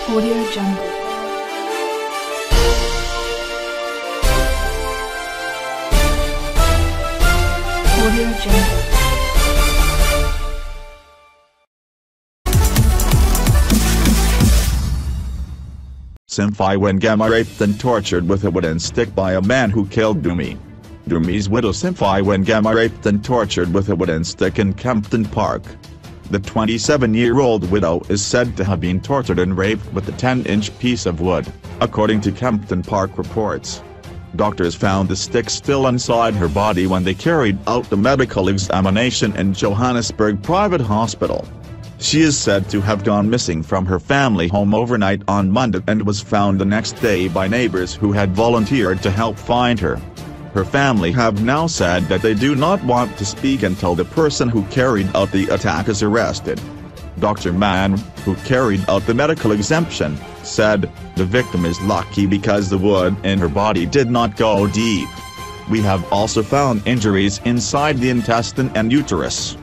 Audio Jungle. Audio Jungle. ZIMBABWE Wangama raped and tortured with a wooden stick by a man who killed Dumi. Dumi's widow ZIMBABWE Wangama raped and tortured with a wooden stick in Kempton Park. The 27-year-old widow is said to have been tortured and raped with a 10-inch piece of wood, according to Kempton Park reports. Doctors found the stick still inside her body when they carried out the medical examination in Johannesburg Private Hospital. She is said to have gone missing from her family home overnight on Monday and was found the next day by neighbors who had volunteered to help find her. Her family have now said that they do not want to speak until the person who carried out the attack is arrested. Dr. Mann, who carried out the medical exemption, said, "The victim is lucky because the wood in her body did not go deep. We have also found injuries inside the intestine and uterus.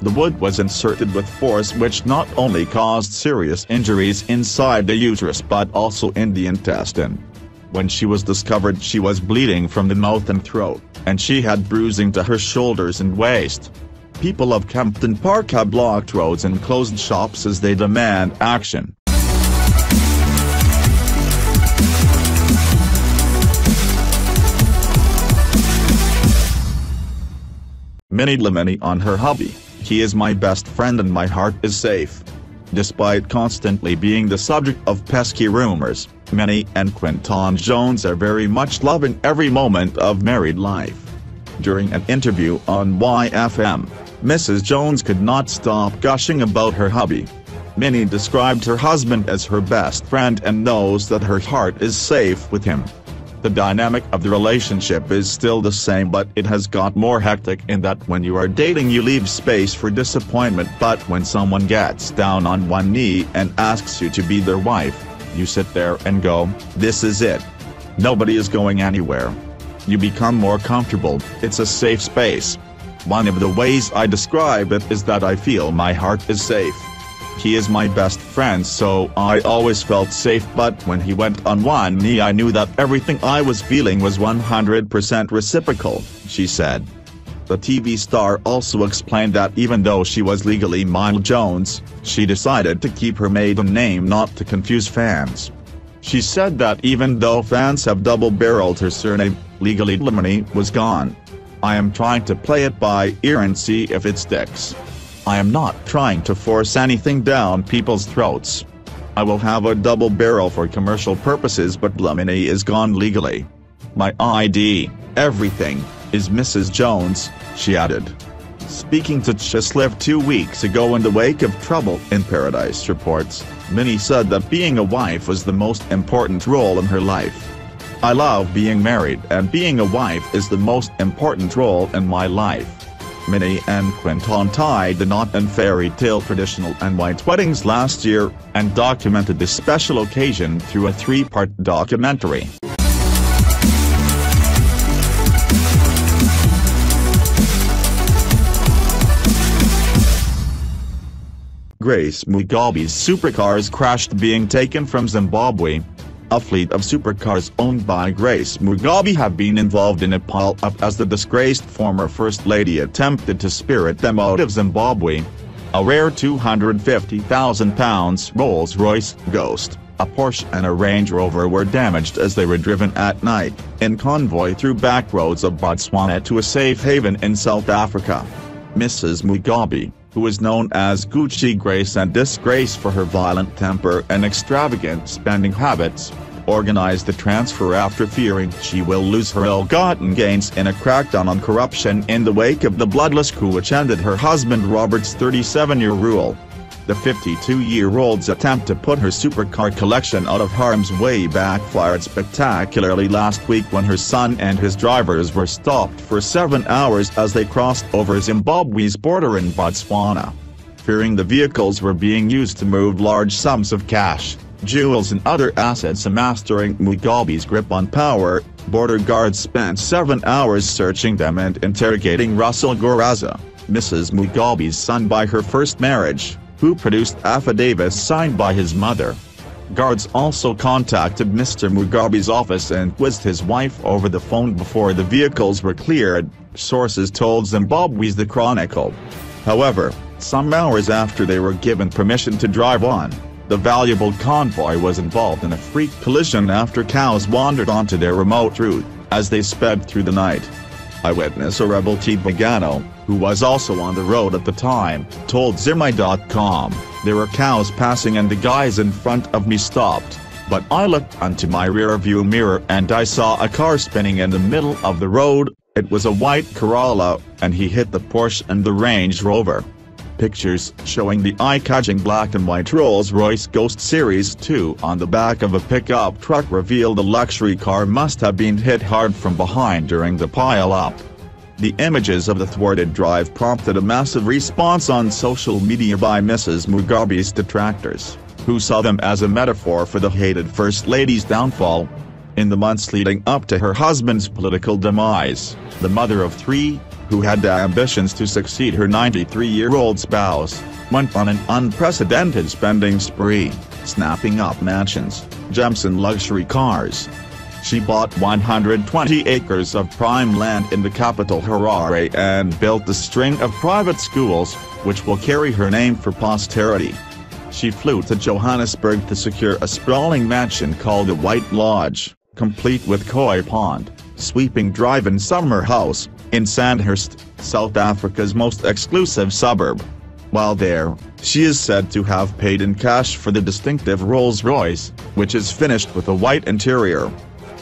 The wood was inserted with force, which not only caused serious injuries inside the uterus but also in the intestine. When she was discovered, she was bleeding from the mouth and throat, and she had bruising to her shoulders and waist." People of Kempton Park have blocked roads and closed shops as they demand action. Minnie Lemony on her hubby: "He is my best friend and my heart is safe." Despite constantly being the subject of pesky rumors, Minnie and Quinton Jones are very much loving every moment of married life. During an interview on YFM, Mrs. Jones could not stop gushing about her hubby. Minnie described her husband as her best friend and knows that her heart is safe with him. The dynamic of the relationship is still the same, but it has got more hectic in that when you are dating you leave space for disappointment, but when someone gets down on one knee and asks you to be their wife, you sit there and go, "This is it. Nobody is going anywhere." You become more comfortable, it's a safe space. One of the ways I describe it is that I feel my heart is safe. He is my best friend, so I always felt safe, but when he went on one knee I knew that everything I was feeling was 100% reciprocal, she said. The TV star also explained that even though she was legally Minnie Jones, she decided to keep her maiden name not to confuse fans. She said that even though fans have double-barreled her surname, legally Lemony was gone. "I am trying to play it by ear and see if it sticks. I am not trying to force anything down people's throats. I will have a double barrel for commercial purposes, but Lemony is gone legally. My ID, everything, is Mrs. Jones," she added. Speaking to Chisliv 2 weeks ago in the wake of Trouble in Paradise reports, Minnie said that being a wife was the most important role in her life. "I love being married, and being a wife is the most important role in my life." Minnie and Quinton tied the knot in fairy tale traditional and white weddings last year, and documented this special occasion through a 3-part documentary. Grace Mugabe's supercars crashed, being taken from Zimbabwe. A fleet of supercars owned by Grace Mugabe have been involved in a pile-up as the disgraced former First Lady attempted to spirit them out of Zimbabwe. A rare £250,000 Rolls-Royce Ghost, a Porsche and a Range Rover were damaged as they were driven at night, in convoy through back roads of Botswana to a safe haven in South Africa. Mrs. Mugabe, who is known as Gucci Grace and Disgrace for her violent temper and extravagant spending habits, organized the transfer after fearing she will lose her ill-gotten gains in a crackdown on corruption in the wake of the bloodless coup which ended her husband Robert's 37-year rule. The 52-year-old's attempt to put her supercar collection out of harm's way backfired spectacularly last week when her son and his drivers were stopped for 7 hours as they crossed over Zimbabwe's border in Botswana. Fearing the vehicles were being used to move large sums of cash, jewels and other assets amassed during Mugabe's grip on power, border guards spent 7 hours searching them and interrogating Russell Goraza, Mrs. Mugabe's son by her first marriage, who produced affidavits signed by his mother. Guards also contacted Mr. Mugabe's office and quizzed his wife over the phone before the vehicles were cleared, sources told Zimbabwe's The Chronicle. However, some hours after they were given permission to drive on, the valuable convoy was involved in a freak collision after cows wandered onto their remote route, as they sped through the night. Eyewitness Rebel T. Bagano, who was also on the road at the time, told ZIMBABWE.com, "There were cows passing and the guys in front of me stopped, but I looked onto my rear-view mirror and I saw a car spinning in the middle of the road. It was a white Corolla, and he hit the Porsche and the Range Rover." Pictures showing the eye-catching black and white Rolls-Royce Ghost Series 2 on the back of a pickup truck reveal the luxury car must have been hit hard from behind during the pile-up. The images of the thwarted drive prompted a massive response on social media by Mrs. Mugabe's detractors, who saw them as a metaphor for the hated First Lady's downfall. In the months leading up to her husband's political demise, the mother of three, who had ambitions to succeed her 93-year-old spouse, went on an unprecedented spending spree, snapping up mansions, gems and luxury cars. She bought 120 acres of prime land in the capital Harare and built a string of private schools, which will carry her name for posterity. She flew to Johannesburg to secure a sprawling mansion called the White Lodge, complete with koi pond, sweeping drive and summer house, in Sandhurst, South Africa's most exclusive suburb. While there, she is said to have paid in cash for the distinctive Rolls-Royce, which is finished with a white interior.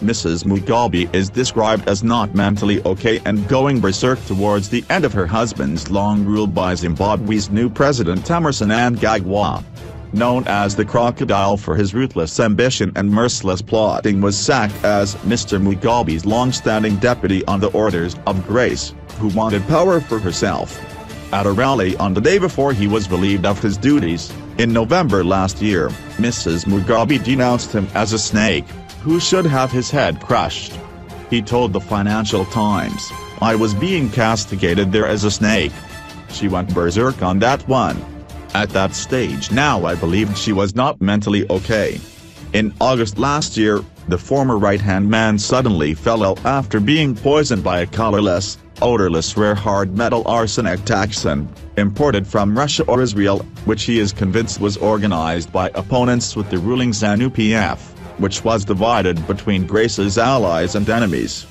Mrs. Mugabe is described as not mentally okay and going berserk towards the end of her husband's long rule by Zimbabwe's new president Emmerson Mnangagwa. Known as the Crocodile for his ruthless ambition and merciless plotting, was sacked as Mr. Mugabe's long-standing deputy on the Orders of Grace, who wanted power for herself. At a rally on the day before he was relieved of his duties, in November last year, Mrs. Mugabe denounced him as a snake, who should have his head crushed. He told the Financial Times, "I was being castigated there as a snake." She went berserk on that one. At that stage now I believed she was not mentally okay. In August last year, the former right-hand man suddenly fell ill after being poisoned by a colorless, odorless rare hard metal arsenic toxin, imported from Russia or Israel, which he is convinced was organized by opponents with the ruling ZANU-PF, which was divided between Grace's allies and enemies.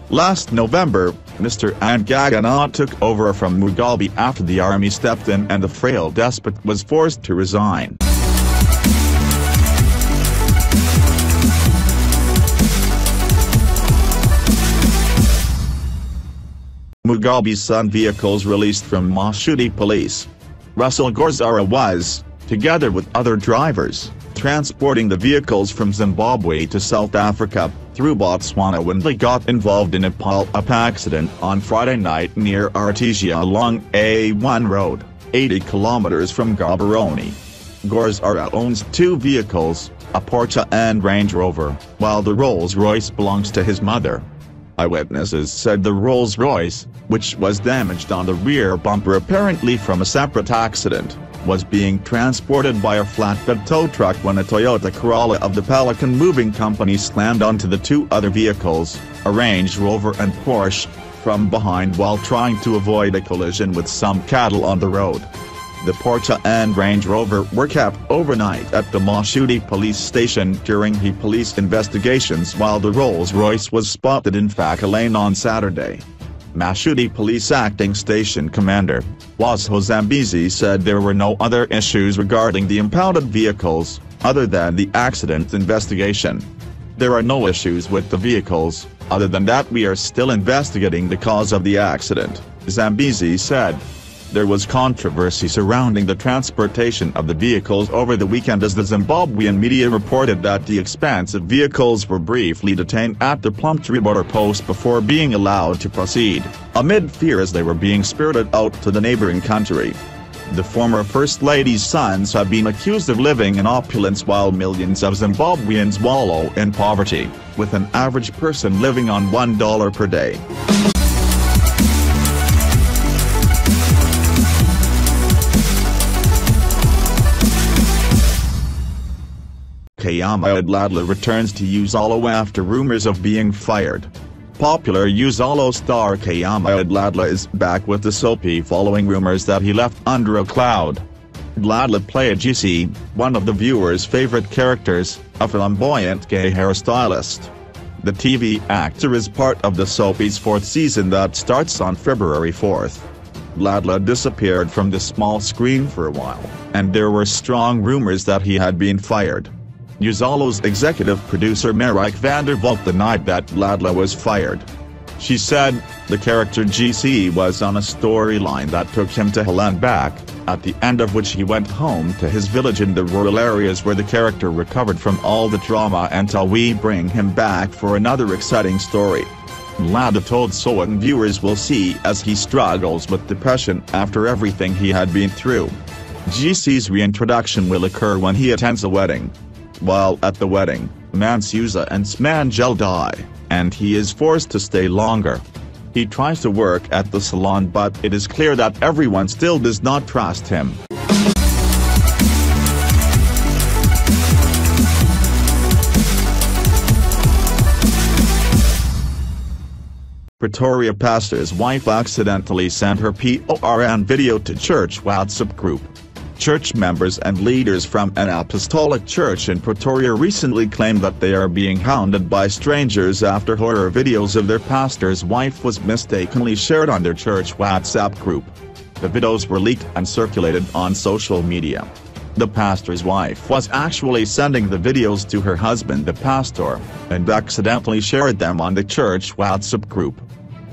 Last November, Mr. Mnangagwa took over from Mugabe after the army stepped in and the frail despot was forced to resign. Mugabe's son vehicles released from Mashuti police. Russell Gorzara was, together with other drivers, transporting the vehicles from Zimbabwe to South Africa, through Botswana when they got involved in a pile-up accident on Friday night near Artesia along A1 Road, 80 kilometers from Gaborone. Gorzara owns two vehicles, a Porsche and Range Rover, while the Rolls-Royce belongs to his mother. Eyewitnesses said the Rolls-Royce, which was damaged on the rear bumper apparently from a separate accident, was being transported by a flatbed tow truck when a Toyota Corolla of the Pelican Moving Company slammed onto the two other vehicles, a Range Rover and Porsche, from behind while trying to avoid a collision with some cattle on the road. The Porsche and Range Rover were kept overnight at the Mashuti police station during police investigations, while the Rolls-Royce was spotted in Faka Lane on Saturday. Mashuti Police Acting Station Commander, Wazo Zambezi, said there were no other issues regarding the impounded vehicles, other than the accident investigation. "There are no issues with the vehicles, other than that we are still investigating the cause of the accident," Zambezi said. There was controversy surrounding the transportation of the vehicles over the weekend as the Zimbabwean media reported that the expensive vehicles were briefly detained at the Plumtree border post before being allowed to proceed, amid fear as they were being spirited out to the neighboring country. The former First Lady's sons have been accused of living in opulence while millions of Zimbabweans wallow in poverty, with an average person living on $1 per day. Kayama Adladla returns to Uzalo after rumors of being fired. Popular Uzalo star Kayama Adladla is back with the soapy following rumors that he left under a cloud. Adladla played GC, one of the viewers' favorite characters, a flamboyant gay hairstylist. The TV actor is part of the soapy's fourth season that starts on February 4th. Adladla disappeared from the small screen for a while, and there were strong rumors that he had been fired. Uzalo's executive producer Marike van der Valk denied that Adladla was fired. She said, the character GC was on a storyline that took him to hell and back, at the end of which he went home to his village in the rural areas where the character recovered from all the trauma until we bring him back for another exciting story. Adladla told So, and viewers will see as he struggles with depression after everything he had been through. GC's reintroduction will occur when he attends a wedding. While at the wedding, Mansuza and Smangel die, and he is forced to stay longer. He tries to work at the salon, but it is clear that everyone still does not trust him. Pretoria pastor's wife accidentally sent her PORN video to church WhatsApp group. Church members and leaders from an apostolic church in Pretoria recently claimed that they are being hounded by strangers after horror videos of their pastor's wife was mistakenly shared on their church WhatsApp group. The videos were leaked and circulated on social media. The pastor's wife was actually sending the videos to her husband the pastor, and accidentally shared them on the church WhatsApp group.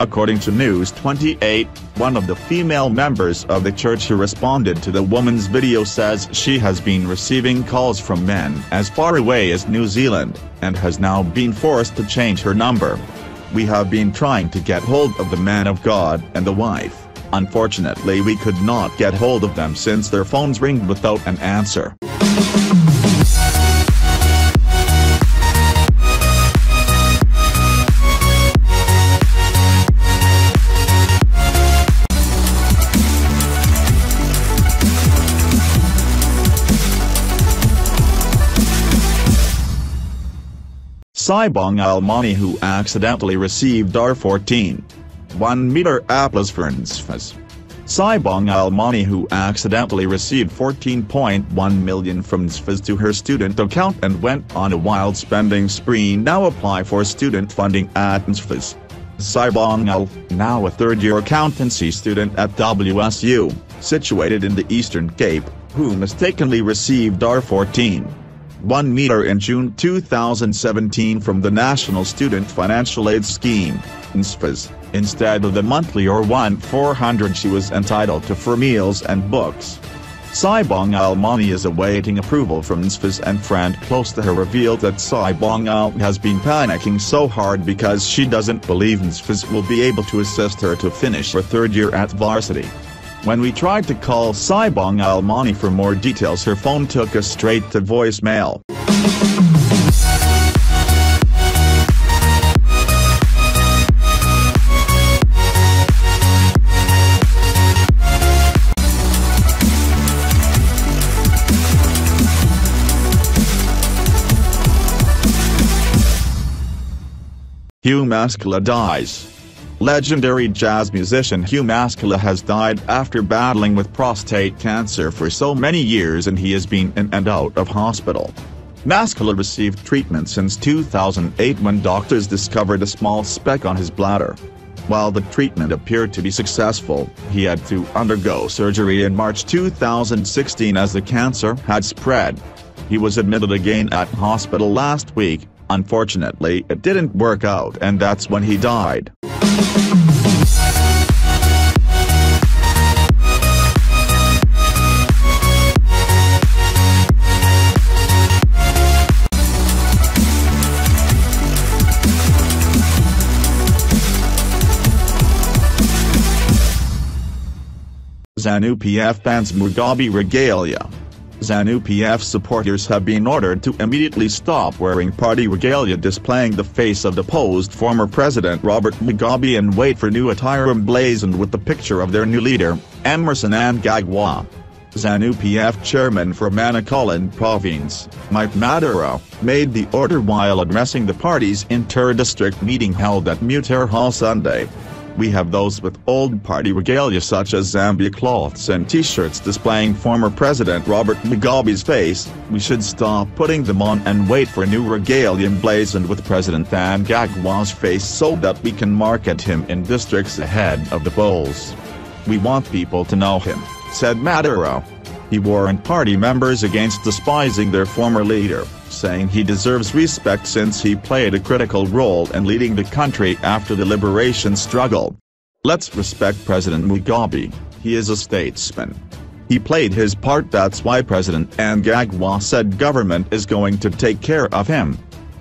According to News 28, one of the female members of the church who responded to the woman's video says she has been receiving calls from men as far away as New Zealand, and has now been forced to change her number. We have been trying to get hold of the man of God and the wife. Unfortunately, we could not get hold of them since their phones ring without an answer. Sibong Almani, who accidentally received R14. 1 meter apples for NSFAS. Sibong Almani, who accidentally received 14.1 million from NSFAS to her student account and went on a wild spending spree, now apply for student funding at NSFAS. Sibong Al, now a third-year accountancy student at WSU, situated in the Eastern Cape, who mistakenly received R14. 1 meter in June 2017 from the National Student Financial Aid Scheme, NSFAS, instead of the monthly or 1,400 she was entitled to for meals and books. Sibong Almani is awaiting approval from NSFAS, and friend close to her revealed that Sibong Al has been panicking so hard because she doesn't believe NSFAS will be able to assist her to finish her third year at varsity. When we tried to call Sibong Almani for more details, her phone took us straight to voicemail. Hugh Maskela dies. Legendary jazz musician Hugh Maskela has died after battling with prostate cancer for so many years, and he has been in and out of hospital. Maskela received treatment since 2008 when doctors discovered a small speck on his bladder. While the treatment appeared to be successful, he had to undergo surgery in March 2016 as the cancer had spread. He was admitted again at hospital last week. Unfortunately, it didn't work out, and that's when he died. ZANU-PF bans Mugabe regalia. ZANU-PF supporters have been ordered to immediately stop wearing party regalia displaying the face of deposed former President Robert Mugabe and wait for new attire emblazoned with the picture of their new leader, Emmerson Mnangagwa. ZANU-PF chairman for Manakalan province, Mike Maduro, made the order while addressing the party's inter-district meeting held at Mutter Hall Sunday. "We have those with old party regalia such as Zambia cloths and t-shirts displaying former President Robert Mugabe's face. We should stop putting them on and wait for new regalia emblazoned with President Mnangagwa's face so that we can market him in districts ahead of the polls. We want people to know him," said Maduro. He warned party members against despising their former leader, saying he deserves respect since he played a critical role in leading the country after the liberation struggle. "Let's respect President Mugabe, he is a statesman. He played his part, that's why President Mnangagwa said government is going to take care of him.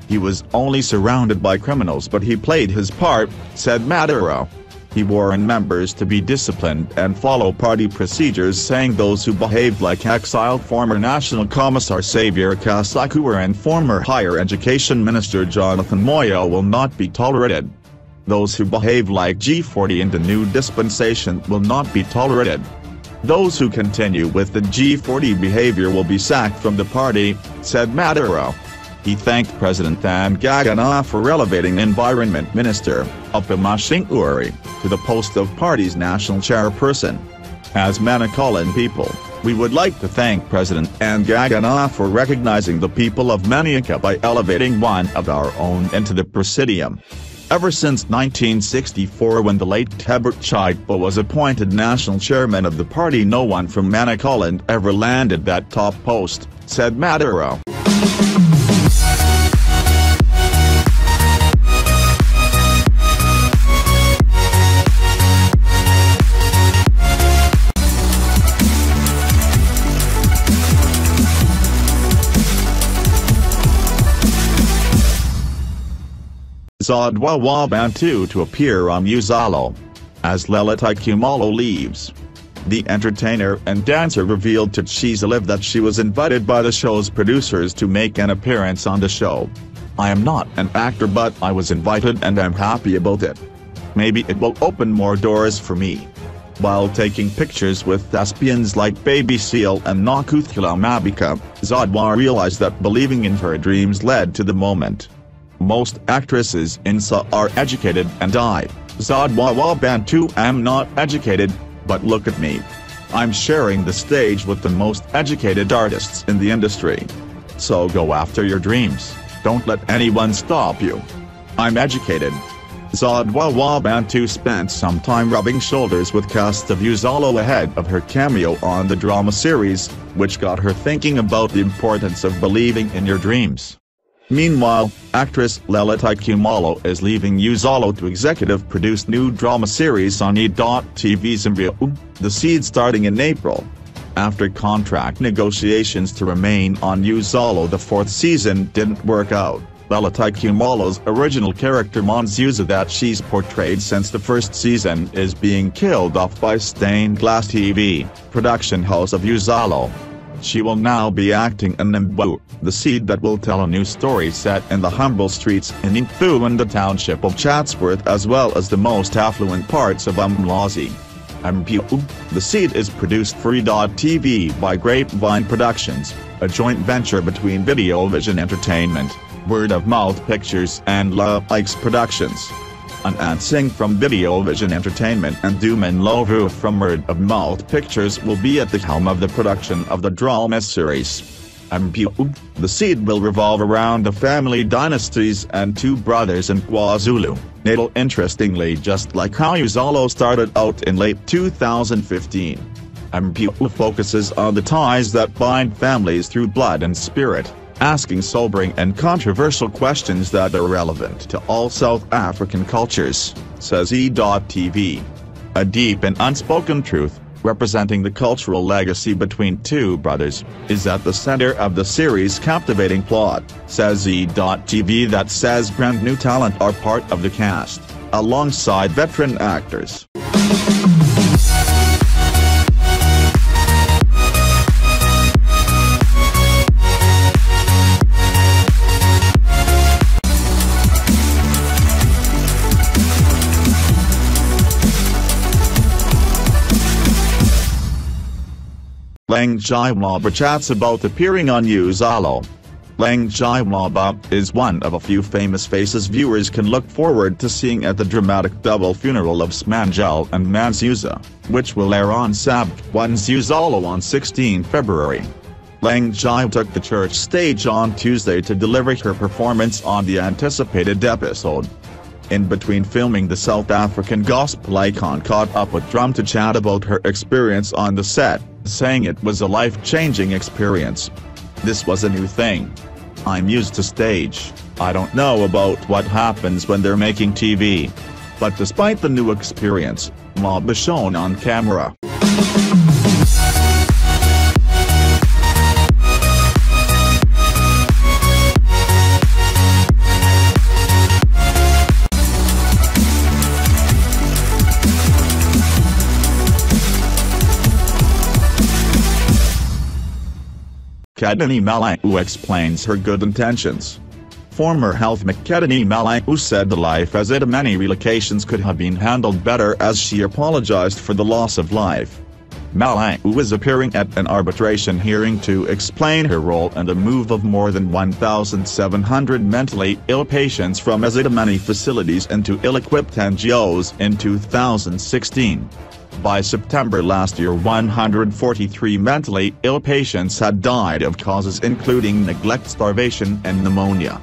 He was only surrounded by criminals but he played his part," said Maduro. He warned members to be disciplined and follow party procedures, saying those who behaved like exiled former National Commissar Xavier Kasakura and former Higher Education Minister Jonathan Moyo will not be tolerated. Those who behave like G40 in the new dispensation will not be tolerated. Those who continue with the G40 behavior will be sacked from the party, said Maduro. He thanked President Mnangagwa for elevating Environment Minister, Upamashing Uri, to the post of party's national chairperson. "As Manakalan people, we would like to thank President Mnangagwa for recognizing the people of Maniaka by elevating one of our own into the presidium. Ever since 1964 when the late Tebert Chaipa was appointed national chairman of the party, no one from Manakalan ever landed that top post," said Maduro. ZIMBABWE Bantu to appear on Uzalo. As Lelita Kumalo leaves. The entertainer and dancer revealed to She's Alive that she was invited by the show's producers to make an appearance on the show. "I am not an actor but I was invited and I'm happy about it. Maybe it will open more doors for me." While taking pictures with thespians like Baby Seal and Nakuthula Mabika, ZIMBABWE realized that believing in her dreams led to the moment. "Most actresses in SA are educated and I, ZIMBABWE Bantu, am not educated, but look at me. I'm sharing the stage with the most educated artists in the industry. So go after your dreams, don't let anyone stop you. I'm educated." ZIMBABWE Bantu spent some time rubbing shoulders with cast of Uzalo ahead of her cameo on the drama series, which got her thinking about the importance of believing in your dreams. Meanwhile, actress Lelita Kumalo is leaving Uzalo to executive-produce new drama series on E.TV ZIMBABWE, The Seed, starting in April. After contract negotiations to remain on Uzalo, the fourth season didn't work out. Lelita Kumalo's original character Monzuza that she's portrayed since the first season is being killed off by Stained Glass TV, production house of Uzalo. She will now be acting in ZIMBABWE, The Seed, that will tell a new story set in the humble streets in Inthu and the township of Chatsworth as well as the most affluent parts of Umlazi. ZIMBABWE, The Seed is produced for E.TV by Grapevine Productions, a joint venture between Video Vision Entertainment, Word of Mouth Pictures and La Ikes Productions. An from Video Vision Entertainment and Duman Lovu from Word of Mouth Pictures will be at the helm of the production of the drama series. ZIMBABWE, The Seed will revolve around the family dynasties and two brothers in KwaZulu, Natal, interestingly just like how Uzalo started out in late 2015. ZIMBABWE focuses on the ties that bind families through blood and spirit, asking sobering and controversial questions that are relevant to all South African cultures, says E.TV. A deep and unspoken truth, representing the cultural legacy between two brothers, is at the center of the series' captivating plot, says E.TV. That says brand new talent are part of the cast, alongside veteran actors. Leng Jimalaba chats about appearing on Uzalo. Leng Jimalaba is one of a few famous faces viewers can look forward to seeing at the dramatic double funeral of Smanjal and Mansuza, which will air on ZIMBABWE Uzalo on 16 February. Leng Jai took the church stage on Tuesday to deliver her performance on the anticipated episode. In between filming, the South African gospel icon caught up with Drum to chat about her experience on the set, saying it was a life-changing experience. "This was a new thing. I'm used to stage, I don't know about what happens when they're making TV. But despite the new experience, Mob was shown on camera." Kedani Malangu explains her good intentions. Former health Kedani Malangu said the life as it many relocations could have been handled better as she apologized for the loss of life. Malangu is appearing at an arbitration hearing to explain her role in the move of more than 1,700 mentally ill patients from Azitamani facilities into ill-equipped NGOs in 2016. By September last year, 143 mentally ill patients had died of causes including neglect, starvation and pneumonia.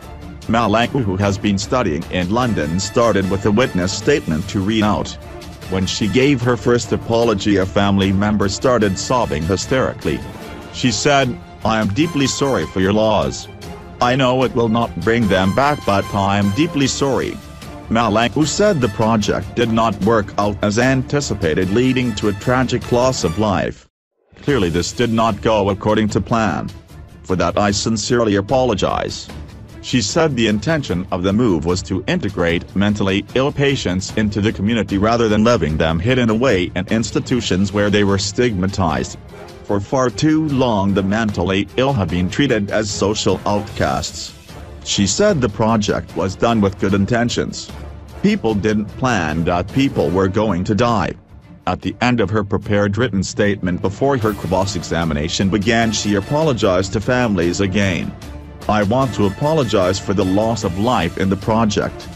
Malangu, who has been studying in London, started with a witness statement to read out. When she gave her first apology, a family member started sobbing hysterically. She said, "I am deeply sorry for your loss. I know it will not bring them back, but I am deeply sorry." Malangu said the project did not work out as anticipated, leading to a tragic loss of life. "Clearly this did not go according to plan. For that I sincerely apologize." She said the intention of the move was to integrate mentally ill patients into the community rather than leaving them hidden away in institutions where they were stigmatized. For far too long the mentally ill have been treated as social outcasts. She said the project was done with good intentions. People didn't plan that people were going to die. At the end of her prepared written statement before her cross-examination began, she apologized to families again. "I want to apologize for the loss of life in the project.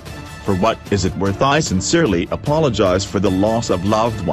For what is it worth, I sincerely apologize for the loss of loved ones.